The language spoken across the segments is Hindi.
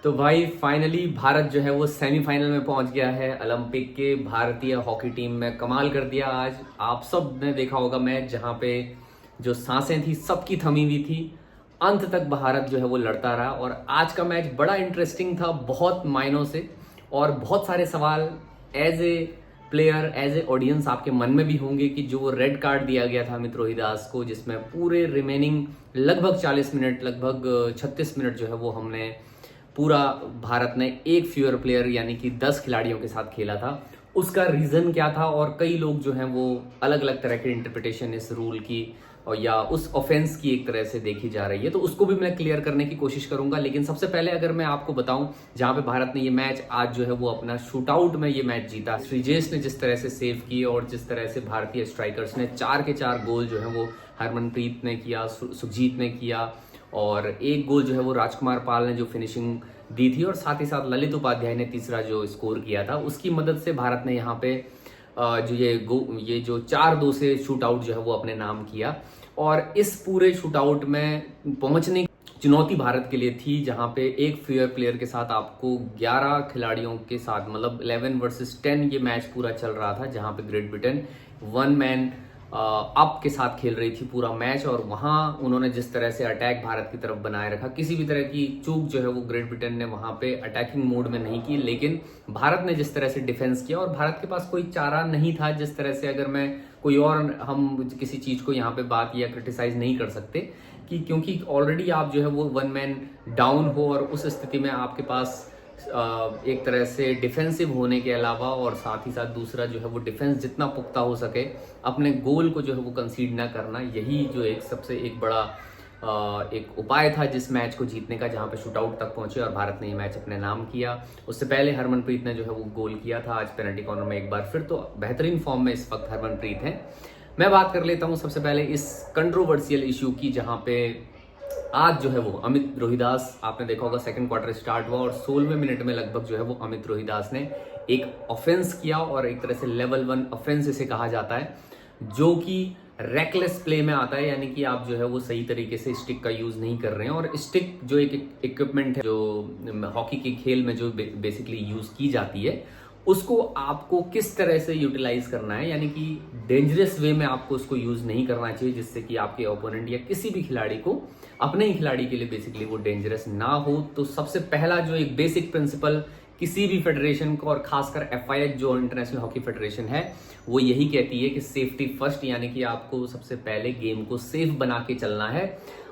तो भाई फाइनली भारत जो है वो सेमीफाइनल में पहुंच गया है ओलंपिक के। भारतीय हॉकी टीम में कमाल कर दिया आज। आप सब ने देखा होगा मैच, जहां पे जो सांसें थी सबकी थमी हुई थी। अंत तक भारत जो है वो लड़ता रहा और आज का मैच बड़ा इंटरेस्टिंग था बहुत मायनों से। और बहुत सारे सवाल as a player, as a audience आपके मन में भी होंगे कि जो वो रेड कार्ड दिया गया था अमित रोहिदास को, जिसमें पूरे रिमेनिंग लगभग 40 मिनट, लगभग 36 मिनट जो है वो हमने पूरा भारत ने एक फ्यूअर प्लेयर यानी कि 10 खिलाड़ियों के साथ खेला था। उसका रीजन क्या था, और कई लोग जो हैं वो अलग अलग तरह के इंटरप्रिटेशन इस रूल की और या उस ऑफेंस की एक तरह से देखी जा रही है, तो उसको भी मैं क्लियर करने की कोशिश करूंगा। लेकिन सबसे पहले अगर मैं आपको बताऊं, जहां पे भारत ने ये मैच आज जो है वो अपना शूटआउट में ये मैच जीता। श्रीजेश ने जिस तरह से सेव की और जिस तरह से भारतीय स्ट्राइकर्स ने 4 के 4 गोल जो है वो हरमनप्रीत ने किया, सुखजीत ने किया, और एक गोल जो है वो राजकुमार पाल ने जो फिनिशिंग दी थी, और साथ ही साथ ललित उपाध्याय ने तीसरा जो स्कोर किया था, उसकी मदद से भारत ने यहाँ पे जो ये जो 4-2 से शूट आउट जो है वो अपने नाम किया। और इस पूरे शूट आउट में पहुंचने की चुनौती भारत के लिए थी, जहां पे एक फेयर प्लेयर के साथ आपको 11 खिलाड़ियों के साथ, मतलब 11 वर्सेस 10 ये मैच पूरा चल रहा था, जहां पे ग्रेट ब्रिटेन 1 मैन अप के साथ खेल रही थी पूरा मैच। और वहां उन्होंने जिस तरह से अटैक भारत की तरफ बनाए रखा, किसी भी तरह की चूक जो है वो ग्रेट ब्रिटेन ने वहां पे अटैकिंग मोड में नहीं की, लेकिन भारत ने जिस तरह से डिफेंस किया, और भारत के पास कोई चारा नहीं था। जिस तरह से अगर मैं कोई और, हम किसी चीज को यहाँ पे बात या क्रिटिसाइज नहीं कर सकते कि क्योंकि ऑलरेडी आप जो है वो 1 मैन डाउन हो, और उस स्थिति में आपके पास एक तरह से डिफेंसिव होने के अलावा, और साथ ही साथ दूसरा जो है वो डिफेंस जितना पुख्ता हो सके, अपने गोल को जो है वो कंसीड ना करना, यही जो एक सबसे एक बड़ा एक उपाय था जिस मैच को जीतने का, जहां पे शूटआउट तक पहुंचे और भारत ने ये मैच अपने नाम किया। उससे पहले हरमनप्रीत ने जो है वो गोल किया था आज पेनल्टी कॉर्नर में एक बार फिर, तो बेहतरीन फॉर्म में इस वक्त हरमनप्रीत है। मैं बात कर लेता हूं सबसे पहले इस कंट्रोवर्शियल इश्यू की, जहां पे आज जो है वो अमित रोहिदास, आपने देखा होगा सेकंड क्वार्टर स्टार्ट हुआ और 16वें मिनट में लगभग जो है वो अमित रोहिदास ने एक ऑफेंस किया, और एक तरह से लेवल 1 ऑफेंस इसे कहा जाता है, जो कि रेकलेस प्ले में आता है। यानी कि आप जो है वो सही तरीके से स्टिक का यूज नहीं कर रहे हैं, और स्टिक जो एक इक्विपमेंट है जो हॉकी के खेल में जो बेसिकली यूज की जाती है, उसको आपको किस तरह से यूटिलाइज करना है, यानी कि डेंजरस वे में आपको उसको यूज नहीं करना चाहिए, जिससे कि आपके ओपोनेंट या किसी भी खिलाड़ी को, अपने ही खिलाड़ी के लिए बेसिकली वो डेंजरस ना हो। तो सबसे पहला जो एक बेसिक प्रिंसिपल किसी भी फेडरेशन को, और खासकर FIH जो इंटरनेशनल हॉकी फेडरेशन है, वो यही कहती है कि सेफ्टी फर्स्ट, यानी कि आपको सबसे पहले गेम को सेफ बना के चलना है।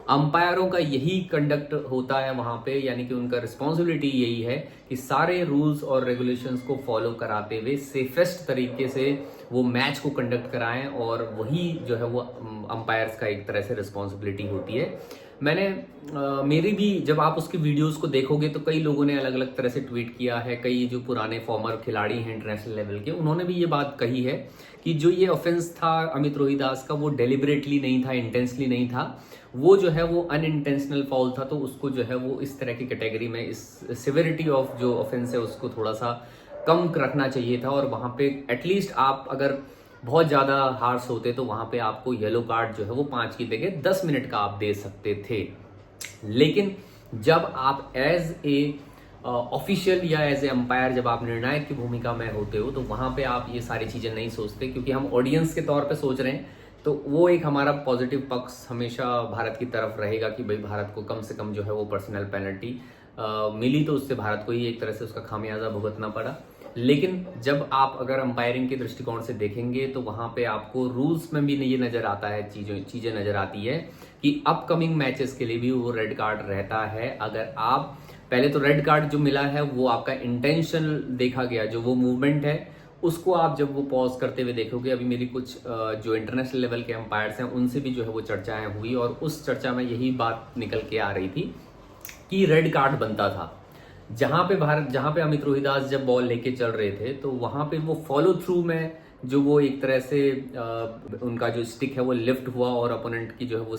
अंपायरों का यही कंडक्ट होता है वहां पे, यानी कि उनका रिस्पॉन्सिबिलिटी यही है कि सारे रूल्स और रेगुलेशंस को फॉलो कराते हुए सेफेस्ट तरीके से वो मैच को कंडक्ट कराएं, और वही जो है वो अंपायर्स का एक तरह से रिस्पॉन्सिबिलिटी होती है। मैंने मेरी भी, जब आप उसकी वीडियोस को देखोगे तो कई लोगों ने अलग अलग तरह से ट्वीट किया है, कई जो पुराने फॉर्मर खिलाड़ी हैं इंटरनेशनल लेवल के, उन्होंने भी ये बात कही है कि जो ये ऑफेंस था अमित रोहिदास का, वो डेलिबरेटली नहीं था, इंटेंसली नहीं था, वो जो है वो अनइंटेंशनल फाउल था। तो उसको जो है वो इस तरह की कैटेगरी में, इस सिविरिटी ऑफ जो ऑफेंस है उसको थोड़ा सा कम रखना चाहिए था, और वहां पे एटलीस्ट आप अगर बहुत ज्यादा हार्श होते तो वहां पे आपको येलो कार्ड जो है वो 5 की जगह 10 मिनट का आप दे सकते थे। लेकिन जब आप एज ए ऑफिशियल या एज ए अंपायर, जब आप निर्णायक की भूमिका में होते हो, तो वहां पे आप ये सारी चीजें नहीं सोचते, क्योंकि हम ऑडियंस के तौर पे सोच रहे हैं। तो वो एक हमारा पॉजिटिव पक्ष हमेशा भारत की तरफ रहेगा कि भाई भारत को कम से कम जो है वो पर्सनल पेनल्टी मिली, तो उससे भारत को ही एक तरह से उसका खामियाजा भुगतना पड़ा। लेकिन जब आप अगर अंपायरिंग के दृष्टिकोण से देखेंगे, तो वहां पे आपको रूल्स में भी ये नजर आता है, चीजें नजर आती है कि अपकमिंग मैचेस के लिए भी वो रेड कार्ड रहता है। अगर आप पहले तो रेड कार्ड जो मिला है वो आपका इंटेंशन देखा गया, जो वो मूवमेंट है उसको आप जब वो पॉज करते हुए देखोगे, अभी मेरी कुछ जो इंटरनेशनल लेवल के अंपायर्स हैं उनसे भी जो है वो चर्चाएं हुई, और उस चर्चा में यही बात निकल के आ रही थी कि रेड कार्ड बनता था जहां पे अमित रोहिदास जब बॉल लेके चल रहे थे, तो वहां पे वो फॉलो थ्रू में जो वो एक तरह से उनका जो स्टिक है वो लिफ्ट हुआ, और अपोनेंट की जो है वो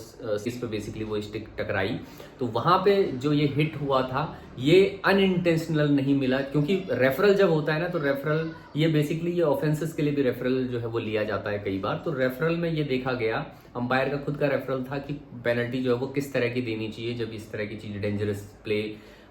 इस पे बेसिकली वो स्टिक टकराई, तो वहां पे जो ये हिट हुआ था ये अनइंटेंशनल नहीं मिला। क्योंकि रेफरल जब होता है ना, तो रेफरल ये बेसिकली ये ऑफेंसेस के लिए भी रेफरल जो है वो लिया जाता है कई बार। तो रेफरल में ये देखा गया, अंपायर का खुद का रेफरल था कि पेनल्टी जो है वो किस तरह की देनी चाहिए जब इस तरह की चीज dangerous play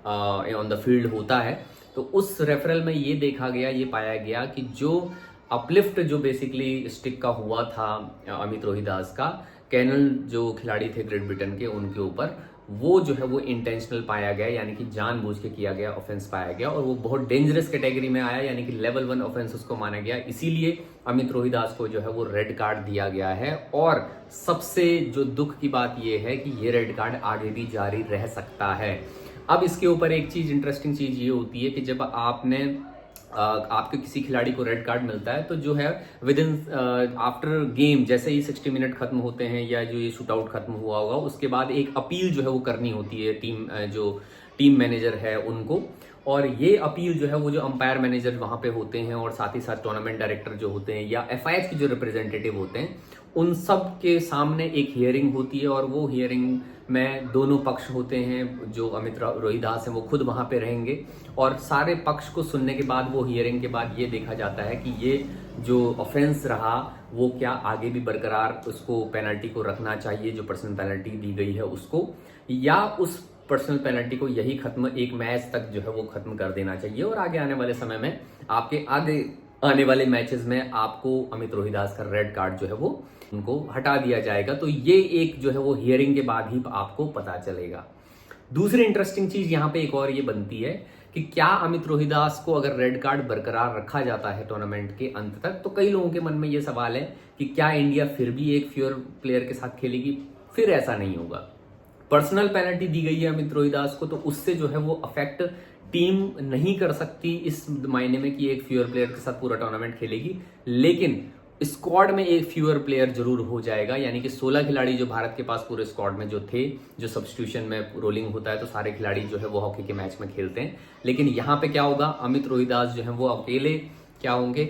on the field होता है। तो उस रेफरल में ये देखा गया, ये पाया गया कि जो अपलिफ्ट जो बेसिकली स्टिक का हुआ था अमित रोहिदास का, कैनल जो खिलाड़ी थे ग्रेट ब्रिटेन के उनके ऊपर, वो जो है वो इंटेंशनल पाया गया, यानी कि जानबूझ के किया गया ऑफेंस पाया गया, और वो बहुत डेंजरस कैटेगरी में आया, यानी कि लेवल 1 ऑफेंस उसको माना गया। इसीलिए अमित रोहिदास को जो है वो रेड कार्ड दिया गया है। और सबसे जो दुख की बात ये है कि ये रेड कार्ड आगे भी जारी रह सकता है। अब इसके ऊपर एक चीज, इंटरेस्टिंग चीज ये होती है कि जब आपके किसी खिलाड़ी को रेड कार्ड मिलता है तो जो है विद इन आफ्टर गेम, जैसे ही 60 मिनट खत्म होते हैं या जो ये शूट आउट खत्म हुआ होगा, उसके बाद एक अपील जो है वो करनी होती है जो टीम मैनेजर है उनको। और ये अपील जो है वो जो अंपायर मैनेजर वहां पे होते हैं और साथ ही साथ टूर्नामेंट डायरेक्टर जो होते हैं या एफआईएच के जो रिप्रेजेंटेटिव होते हैं, उन सब के सामने एक हियरिंग होती है। और वो हियरिंग में दोनों पक्ष होते हैं, जो अमित रोहिदास हैं वो खुद वहां पे रहेंगे, और सारे पक्ष को सुनने के बाद वो हियरिंग के बाद ये देखा जाता है कि ये जो ऑफेंस रहा वो क्या आगे भी बरकरार उसको पेनल्टी को रखना चाहिए, जो पर्सनल पेनल्टी दी गई है उसको, या उस पर्सनल पेनल्टी को यही खत्म, एक मैच तक जो है वो खत्म कर देना चाहिए। और आगे आने वाले समय में, आपके आगे आने वाले मैचेस में आपको अमित रोहिदास का रेड कार्ड जो है वो उनको हटा दिया जाएगा। तो ये एक जो है वो हियरिंग के बाद ही आपको पता चलेगा। दूसरी इंटरेस्टिंग चीज यहाँ पे एक और ये बनती है कि क्या अमित रोहिदास को अगर रेड कार्ड बरकरार रखा जाता है टूर्नामेंट के अंत तक, तो कई लोगों के मन में ये सवाल है कि क्या इंडिया फिर भी एक फ्यूअर प्लेयर के साथ खेलेगी? फिर ऐसा नहीं होगा। पर्सनल पेनल्टी दी गई है अमित रोहिदास को, तो उससे जो है वो अफेक्ट टीम नहीं कर सकती इस मायने में कि एक फ्यूअर प्लेयर के साथ पूरा टूर्नामेंट खेलेगी, लेकिन स्क्वाड में एक फ्यूअर प्लेयर जरूर हो जाएगा। यानी कि 16 खिलाड़ी जो भारत के पास पूरे स्क्वाड में जो थे, जो सब्स्टिट्यूशन में रोलिंग होता है तो सारे खिलाड़ी जो है वो हॉकी के मैच में खेलते हैं, लेकिन यहाँ पे क्या होगा, अमित रोहिदास जो है वो अकेले क्या होंगे,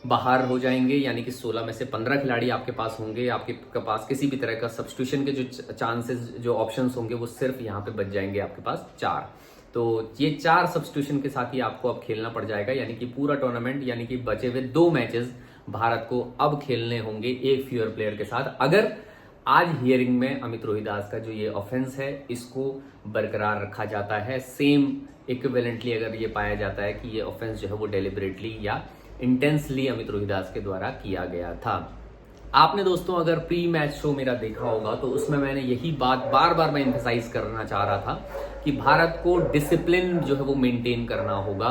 बाहर हो जाएंगे। यानी कि 16 में से 15 खिलाड़ी आपके पास होंगे, आपके पास किसी भी तरह का सब्स्टिट्यूशन के जो चांसेस, जो ऑप्शंस होंगे वो सिर्फ यहाँ पे बच जाएंगे आपके पास 4। तो ये 4 सब्स्टिट्यूशन के साथ ही आपको अब खेलना पड़ जाएगा, यानी कि पूरा टूर्नामेंट, यानी कि बचे हुए 2 मैचेस भारत को अब खेलने होंगे एक फ्यूअर प्लेयर के साथ, अगर आज हियरिंग में अमित रोहिदास का जो ये ऑफेंस है इसको बरकरार रखा जाता है। सेम इक्विवेलेंटली अगर ये पाया जाता है कि ये ऑफेंस जो है वो डेलिबरेटली या इंटेंसली अमित रोहिदास के द्वारा किया गया था। आपने दोस्तों अगर प्री मैच शो मेरा देखा होगा तो उसमें मैंने यही बात बार बार मैं एम्फसाइज करना चाह रहा था कि भारत को डिसिप्लिन जो है वो मेंटेन करना होगा।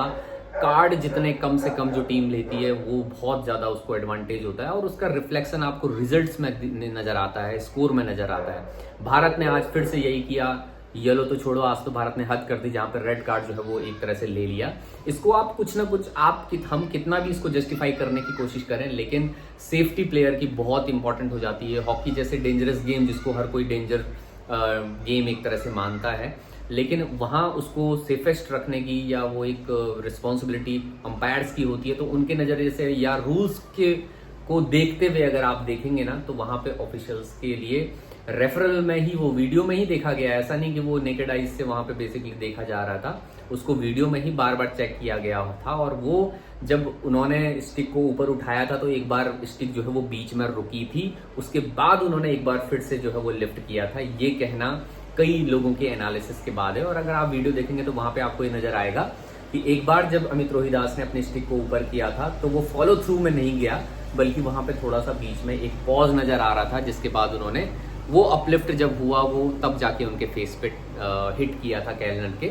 कार्ड जितने कम से कम जो टीम लेती है वो बहुत ज्यादा उसको एडवांटेज होता है, और उसका रिफ्लेक्शन आपको रिजल्ट्स में नजर आता है, स्कोर में नजर आता है। भारत ने आज फिर से यही किया। येलो तो छोड़ो, आज तो भारत ने हद कर दी, जहां पर रेड कार्ड जो है वो एक तरह से ले लिया। इसको आप कुछ ना कुछ हम कितना भी इसको जस्टिफाई करने की कोशिश करें, लेकिन सेफ्टी प्लेयर की बहुत इंपॉर्टेंट हो जाती है। हॉकी जैसे डेंजरस गेम जिसको हर कोई डेंजर गेम एक तरह से मानता है, लेकिन वहां उसको सेफेस्ट रखने की या वो एक रिस्पॉन्सिबिलिटी अंपायर्स की होती है। तो उनके नजरिए से या रूल्स के को देखते हुए अगर आप देखेंगे ना, तो वहां पे ऑफिशियल्स के लिए रेफरल में ही, वो वीडियो में ही देखा गया, ऐसा नहीं कि वो नेकेड आइज से वहां पे बेसिकली देखा जा रहा था, उसको वीडियो में ही बार बार चेक किया गया था। और वो जब उन्होंने स्टिक को ऊपर उठाया था तो एक बार स्टिक जो है वो बीच में रुकी थी, उसके बाद उन्होंने एक बार फिर से जो है वो लिफ्ट किया था। ये कहना कई लोगों के एनालिसिस के बाद है। और अगर आप वीडियो देखेंगे तो वहां पे आपको ये नजर आएगा कि एक बार जब अमित रोहिदास ने अपने स्टिक को ऊपर किया था तो वो फॉलो थ्रू में नहीं गया, बल्कि वहां पे थोड़ा सा बीच में एक पॉज नजर आ रहा था, जिसके बाद उन्होंने वो अपलिफ्ट जब हुआ वो तब जाके उनके फेस पे हिट किया था कैनन के।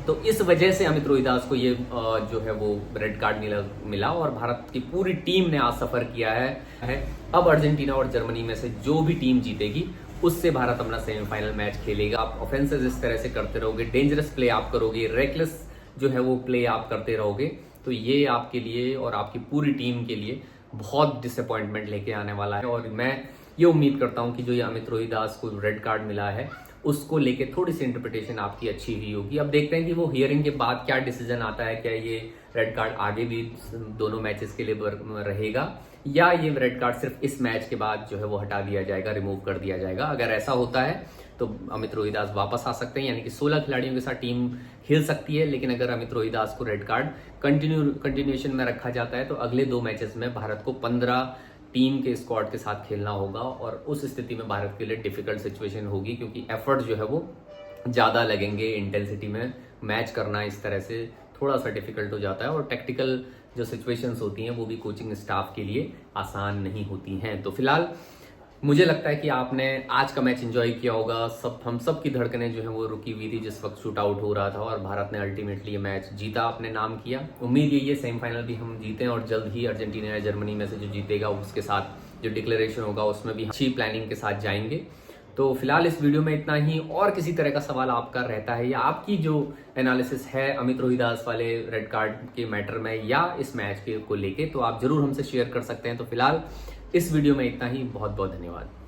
तो इस वजह से अमित रोहिदास को ये जो है वो रेड कार्ड मिला और भारत की पूरी टीम ने आज सफर किया है। अब अर्जेंटीना और जर्मनी में से जो भी टीम जीतेगी उससे भारत अपना सेमीफाइनल मैच खेलेगा। आप ऑफेंसेस इस तरह से करते रहोगे, डेंजरस प्ले आप करोगे, रेकलेस जो है वो प्ले आप करते रहोगे, तो ये आपके लिए और आपकी पूरी टीम के लिए बहुत डिसअपॉइंटमेंट लेके आने वाला है। और मैं ये उम्मीद करता हूं कि जो ये अमित रोहिदास को रेड कार्ड मिला है उसको लेके थोड़ी सी इंटरप्रिटेशन आपकी अच्छी हुई होगी। अब देखते हैं कि वो हियरिंग के बाद क्या डिसीजन आता है, क्या ये रेड कार्ड आगे भी दोनों मैचेस के लिए रहेगा या ये रेड कार्ड सिर्फ इस मैच के बाद जो है वो हटा दिया जाएगा, रिमूव कर दिया जाएगा। अगर ऐसा होता है तो अमित रोहिदास वापस आ सकते हैं, यानी कि 16 खिलाड़ियों के साथ टीम खेल सकती है। लेकिन अगर अमित रोहिदास को रेड कार्ड कंटिन्यूएशन में रखा जाता है तो अगले 2 मैचेस में भारत को 15 टीम के स्क्वाड के साथ खेलना होगा, और उस स्थिति में भारत के लिए डिफिकल्ट सिचुएशन होगी, क्योंकि एफर्ट जो है वो ज्यादा लगेंगे, इंटेंसिटी में मैच करना इस तरह से थोड़ा सा डिफिकल्ट हो जाता है और टेक्निकल जो सिचुएशंस होती हैं वो भी कोचिंग स्टाफ के लिए आसान नहीं होती हैं। तो फिलहाल मुझे लगता है कि आपने आज का मैच एंजॉय किया होगा। हम सब की धड़कनें जो है वो रुकी हुई थी जिस वक्त शूट आउट हो रहा था और भारत ने अल्टीमेटली ये मैच जीता, अपने नाम किया। उम्मीद यही है सेमीफाइनल भी हम जीतें और जल्द ही अर्जेंटीना या जर्मनी में से जो जीतेगा उसके साथ जो डिक्लेरेशन होगा उसमें भी अच्छी प्लानिंग के साथ जाएंगे। तो फिलहाल इस वीडियो में इतना ही। और किसी तरह का सवाल आपका रहता है या आपकी जो एनालिसिस है अमित रोहिदास वाले रेड कार्ड के मैटर में या इस मैच के को लेके, तो आप जरूर हमसे शेयर कर सकते हैं। तो फिलहाल इस वीडियो में इतना ही। बहुत बहुत धन्यवाद।